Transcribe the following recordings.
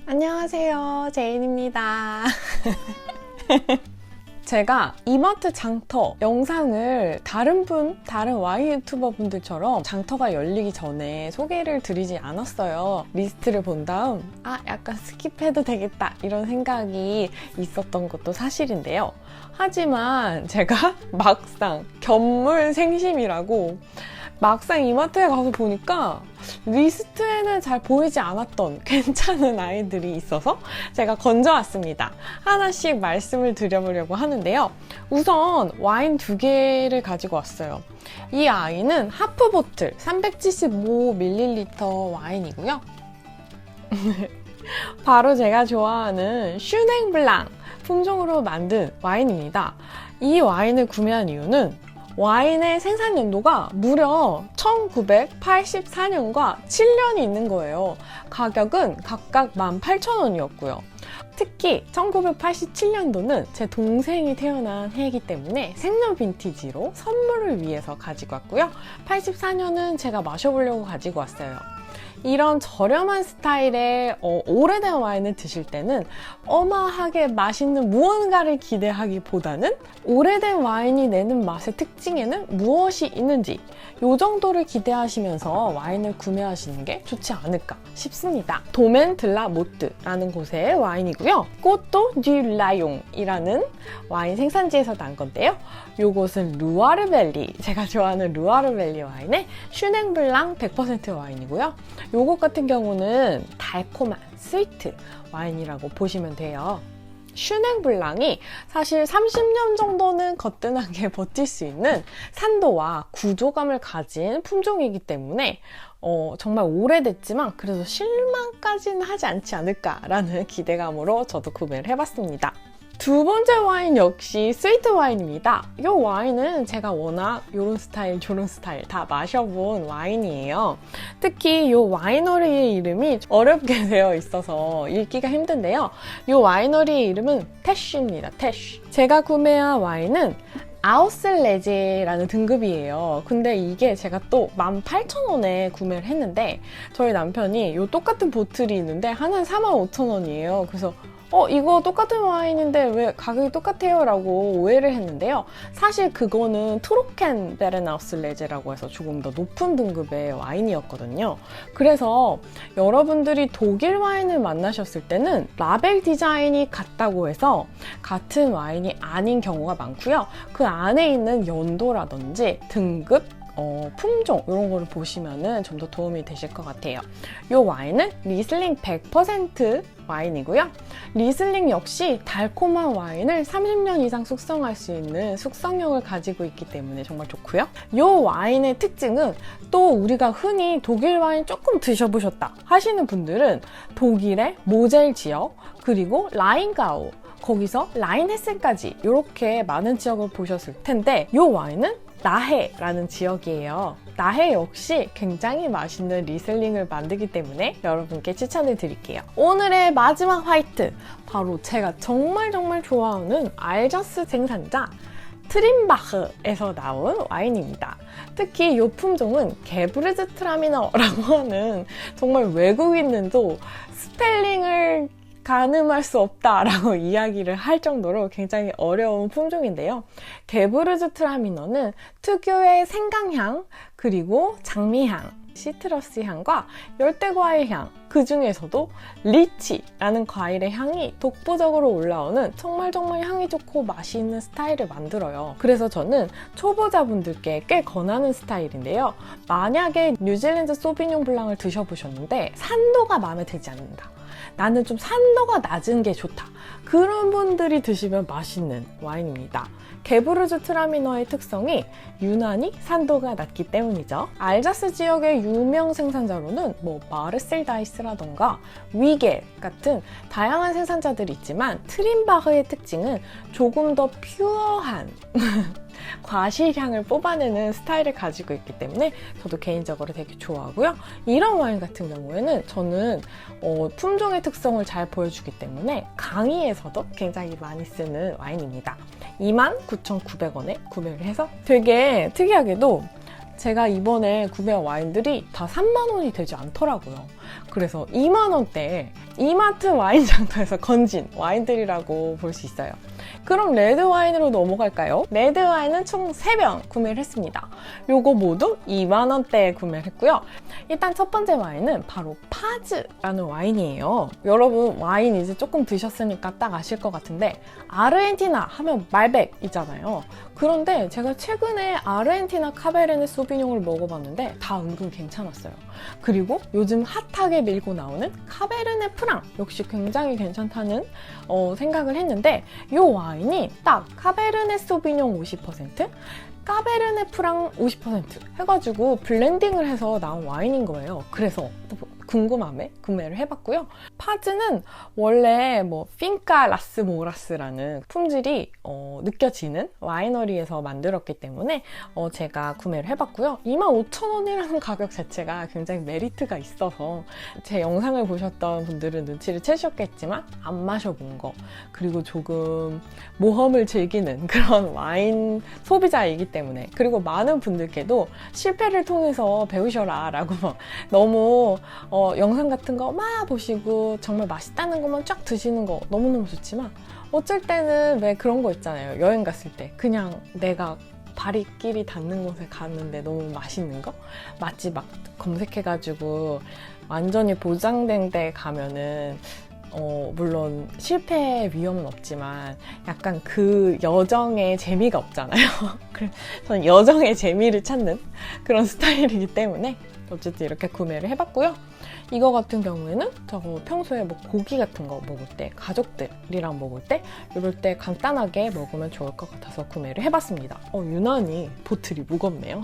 안녕하세요, 제인입니다. 제가 이마트 장터 영상을 다른 와인 유튜버 분들처럼 장터가 열리기 전에 소개를 드리지 않았어요. 리스트를 본 다음 약간 스킵해도 되겠다 이런 생각이 있었던 것도 사실인데요. 하지만 제가 막상 견물생심이라고 막상 이마트에 가서 보니까 리스트에는 잘 보이지 않았던 괜찮은 아이들이 있어서 제가 건져왔습니다. 하나씩 말씀을 드려보려고 하는데요. 우선 와인 2개를 가지고 왔어요. 이 아이는 하프보틀 375ml 와인이고요. 바로 제가 좋아하는 슈냉블랑 품종으로 만든 와인입니다. 이 와인을 구매한 이유는 와인의 생산 연도가 무려 1984년과 7년이 있는 거예요. 가격은 각각 18,000원이었고요. 특히 1987년도는 제 동생이 태어난 해이기 때문에 생년 빈티지로 선물을 위해서 가지고 왔고요. 84년은 제가 마셔보려고 가지고 왔어요. 이런 저렴한 스타일의 오래된 와인을 드실 때는 어마하게 맛있는 무언가를 기대하기보다는 오래된 와인이 내는 맛의 특징에는 무엇이 있는지 이 정도를 기대하시면서 와인을 구매하시는 게 좋지 않을까 싶습니다. 도멘 들라 모트라는 곳의 와인이고요. 꼬또 듀 라용이라는 와인 생산지에서 난 건데요. 요것은 루아르밸리, 제가 좋아하는 루아르밸리 와인의 슈냉블랑 100% 와인이고요. 요것 같은 경우는 달콤한 스위트 와인이라고 보시면 돼요. 슈냉블랑이 사실 30년 정도는 거뜬하게 버틸 수 있는 산도와 구조감을 가진 품종이기 때문에 정말 오래됐지만 그래도 실망까지는 하지 않지 않을까라는 기대감으로 저도 구매를 해봤습니다. 두 번째 와인 역시 스위트 와인입니다. 이 와인은 제가 워낙 이런 스타일 저런 스타일 다 마셔본 와인이에요. 특히 이 와이너리의 이름이 어렵게 되어 있어서 읽기가 힘든데요. 이 와이너리의 이름은 태쉬입니다. 태쉬. 제가 구매한 와인은 아우슬레제라는 등급이에요. 근데 이게 제가 또 18,000원에 구매를 했는데 저희 남편이 이 똑같은 보틀이 있는데 하나는 45,000원이에요. 그래서 이거 똑같은 와인인데 왜 가격이 똑같아요? 라고 오해를 했는데요. 사실 그거는 트로켄 베르나우슬레제라고 해서 조금 더 높은 등급의 와인이었거든요. 그래서 여러분들이 독일 와인을 만나셨을 때는 라벨 디자인이 같다고 해서 같은 와인이 아닌 경우가 많고요. 그 안에 있는 연도라든지 등급, 품종 이런 거를 보시면은 좀 더 도움이 되실 것 같아요. 이 와인은 리슬링 100% 와인이고요. 리슬링 역시 달콤한 와인을 30년 이상 숙성할 수 있는 숙성력을 가지고 있기 때문에 정말 좋고요. 이 와인의 특징은 또 우리가 흔히 독일 와인 조금 드셔보셨다 하시는 분들은 독일의 모젤 지역 그리고 라인가우 거기서 라인헤센까지 이렇게 많은 지역을 보셨을 텐데 이 와인은 나헤라는 지역이에요. 나헤 역시 굉장히 맛있는 리슬링을 만들기 때문에 여러분께 추천을 드릴게요. 오늘의 마지막 화이트, 바로 제가 정말 좋아하는 알자스 생산자 트림바흐에서 나온 와인입니다. 특히 이 품종은 게브르즈트라미너라고 하는 정말 외국인들도 스펠링을 가늠할 수 없다라고 이야기를 할 정도로 굉장히 어려운 품종인데요. 게브르즈트라미너는 특유의 생강향 그리고 장미향, 시트러스 향과 열대과일 향, 그 중에서도 리치라는 과일의 향이 독보적으로 올라오는 정말 향이 좋고 맛이 있는 스타일을 만들어요. 그래서 저는 초보자분들께 꽤 권하는 스타일인데요. 만약에 뉴질랜드 소비뇽 블랑을 드셔보셨는데 산도가 마음에 들지 않는다, 나는 좀 산도가 낮은 게 좋다, 그런 분들이 드시면 맛있는 와인입니다. 게브르즈트라미너의 특성이 유난히 산도가 낮기 때문이죠. 알자스 지역의 유명 생산자로는 마르셀 다이스라던가 위겔 같은 다양한 생산자들이 있지만 트림바흐의 특징은 조금 더 퓨어한 과실향을 뽑아내는 스타일을 가지고 있기 때문에 저도 개인적으로 되게 좋아하고요. 이런 와인 같은 경우에는 저는 품종의 특성을 잘 보여주기 때문에 강의에서도 굉장히 많이 쓰는 와인입니다. 29,900원에 구매를 해서 되게 특이하게도 제가 이번에 구매한 와인들이 다 3만 원이 되지 않더라고요. 그래서 2만 원대에 이마트 와인 장터에서 건진 와인들이라고 볼 수 있어요. 그럼 레드 와인으로 넘어갈까요? 레드 와인은 총 3병 구매를 했습니다. 요거 모두 2만원대에 구매를 했고요. 일단 첫 번째 와인은 바로 파즈라는 와인이에요. 여러분 와인 이제 조금 드셨으니까 딱 아실 것 같은데 아르헨티나 하면 말백이잖아요. 그런데 제가 최근에 아르헨티나 카베르네 소비뇽을 먹어봤는데 다 은근 괜찮았어요. 그리고 요즘 핫하게 밀고 나오는 카베르네 프랑 역시 굉장히 괜찮다는 생각을 했는데 이 와인이 딱 카베르네 소비뇽 50%, 카베르네 프랑 50% 해가지고 블렌딩을 해서 나온 와인인 거예요. 그래서 궁금함에 구매를 해봤고요. 파즈는 원래 핑카 라스 모라스라는 품질이 느껴지는 와이너리에서 만들었기 때문에 제가 구매를 해봤고요. 25,000원이라는 가격 자체가 굉장히 메리트가 있어서 제 영상을 보셨던 분들은 눈치를 채셨겠지만 안 마셔본 거, 그리고 조금 모험을 즐기는 그런 와인 소비자이기 때문에, 그리고 많은 분들께도 실패를 통해서 배우셔라 라고 너무 영상 같은 거 막 보시고 정말 맛있다는 것만 쫙 드시는 거 너무너무 좋지만 어쩔 때는 왜 그런 거 있잖아요. 여행 갔을 때 그냥 내가 발이끼리 닿는 곳에 갔는데 너무 맛있는 거? 맛집 막 검색해가지고 완전히 보장된 데 가면은 물론 실패 위험은 없지만 약간 그 여정의 재미가 없잖아요. 그래서 저는 여정의 재미를 찾는 그런 스타일이기 때문에 어쨌든 이렇게 구매를 해봤고요. 이거 같은 경우에는 평소에 고기 같은 거 먹을 때, 가족들이랑 먹을 때 이럴 때 간단하게 먹으면 좋을 것 같아서 구매를 해봤습니다. 유난히 보틀이 무겁네요.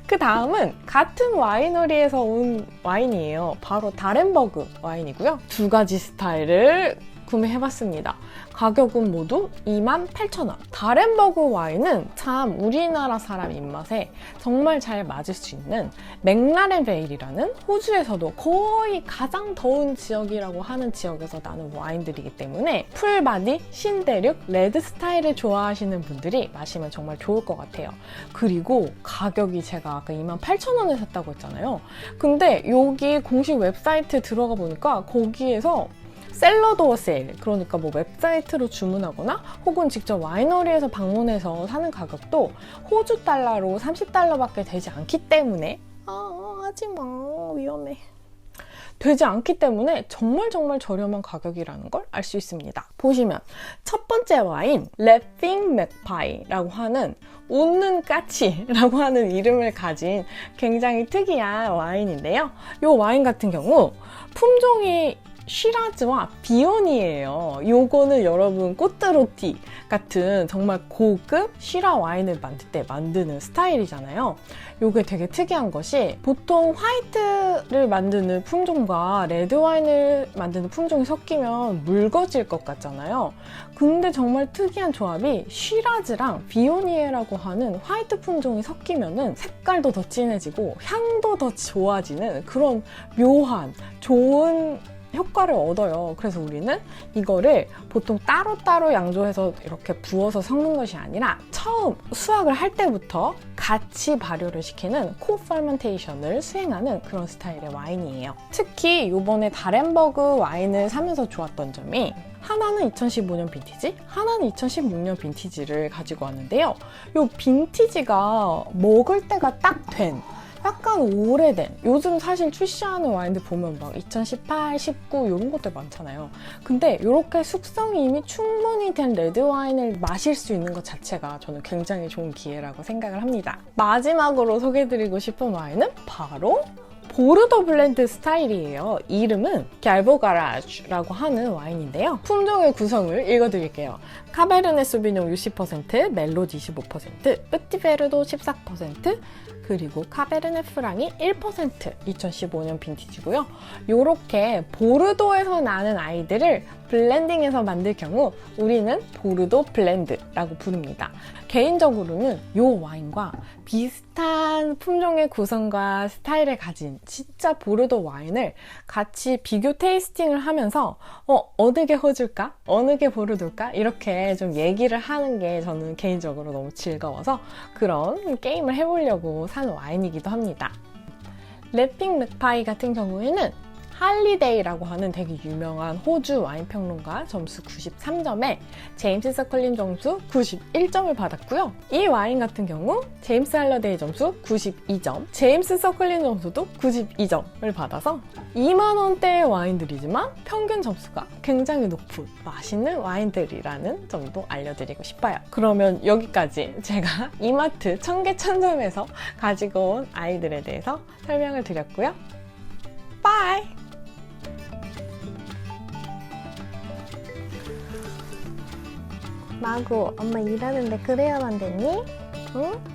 그 다음은 같은 와이너리에서 온 와인이에요. 바로 다렌버그 와인이고요. 2가지 스타일을 구매해봤습니다. 가격은 모두 28,000원. 다렌버그 와인은 참 우리나라 사람 입맛에 정말 잘 맞을 수 있는 맥라렌 베일이라는 호주에서도 거의 가장 더운 지역이라고 하는 지역에서 나는 와인들이기 때문에 풀바디, 신대륙, 레드 스타일을 좋아하시는 분들이 마시면 정말 좋을 것 같아요. 그리고 가격이 제가 아까 28,000원에 샀다고 했잖아요. 근데 여기 공식 웹사이트에 들어가 보니까 거기에서 셀러도어 세일, 그러니까 웹사이트로 주문하거나 혹은 직접 와이너리에서 방문해서 사는 가격도 호주 달러로 30달러밖에 되지 않기 때문에 하지마, 위험해. 되지 않기 때문에 정말 저렴한 가격이라는 걸 알 수 있습니다. 보시면 첫 번째 와인 레핑 맥파이라고 하는 웃는 까치라고 하는 이름을 가진 굉장히 특이한 와인인데요. 이 와인 같은 경우 품종이 시라즈와 비온이에요. 요거는 여러분 꼬뜨로티 같은 정말 고급 시라 와인을 만들 때 만드는 스타일이잖아요. 요게 되게 특이한 것이 보통 화이트를 만드는 품종과 레드 와인을 만드는 품종이 섞이면 묽어질 것 같잖아요. 근데 정말 특이한 조합이 시라즈랑 비오니에라고 하는 화이트 품종이 섞이면은 색깔도 더 진해지고 향도 더 좋아지는 그런 묘한 좋은 효과를 얻어요. 그래서 우리는 이거를 보통 따로따로 양조해서 이렇게 부어서 섞는 것이 아니라 처음 수확을 할 때부터 같이 발효를 시키는 코퍼멘테이션을 수행하는 그런 스타일의 와인이에요. 특히 이번에 다렌버그 와인을 사면서 좋았던 점이 하나는 2015년 빈티지, 하나는 2016년 빈티지를 가지고 왔는데요. 이 빈티지가 먹을 때가 딱 된 약간 오래된, 요즘 사실 출시하는 와인들 보면 막 2018, 19 이런 것들 많잖아요. 근데 이렇게 숙성이 이미 충분히 된 레드 와인을 마실 수 있는 것 자체가 저는 굉장히 좋은 기회라고 생각을 합니다. 마지막으로 소개해드리고 싶은 와인은 바로 보르도 블렌드 스타일이에요. 이름은 갸보가라주라고 하는 와인인데요. 품종의 구성을 읽어드릴게요. 카베르네 소비뇽 60%, 멜롯 25%, 으티베르도 14%, 그리고 카베르네 프랑이 1% 2015년 빈티지고요. 이렇게 보르도에서 나는 아이들을 블렌딩해서 만들 경우 우리는 보르도 블렌드라고 부릅니다. 개인적으로는 이 와인과 비슷한 품종의 구성과 스타일을 가진 진짜 보르도 와인을 같이 비교 테이스팅을 하면서 어느 게 호주일까? 어느 게 보르도일까? 이렇게 좀 얘기를 하는 게 저는 개인적으로 너무 즐거워서 그런 게임을 해보려고 산 와인이기도 합니다. 레핑 맥파이 같은 경우에는 할리데이라고 하는 되게 유명한 호주 와인 평론가 점수 93점에 제임스 서클린 점수 91점을 받았고요. 이 와인 같은 경우 제임스 할러데이 점수 92점, 제임스 서클린 점수도 92점을 받아서 2만 원대의 와인들이지만 평균 점수가 굉장히 높은 맛있는 와인들이라는 점도 알려드리고 싶어요. 그러면 여기까지 제가 이마트 청계천점에서 가지고 온 아이들에 대해서 설명을 드렸고요. 빠이! 마구, 엄마 일하는데 그래야만 됐니? 응?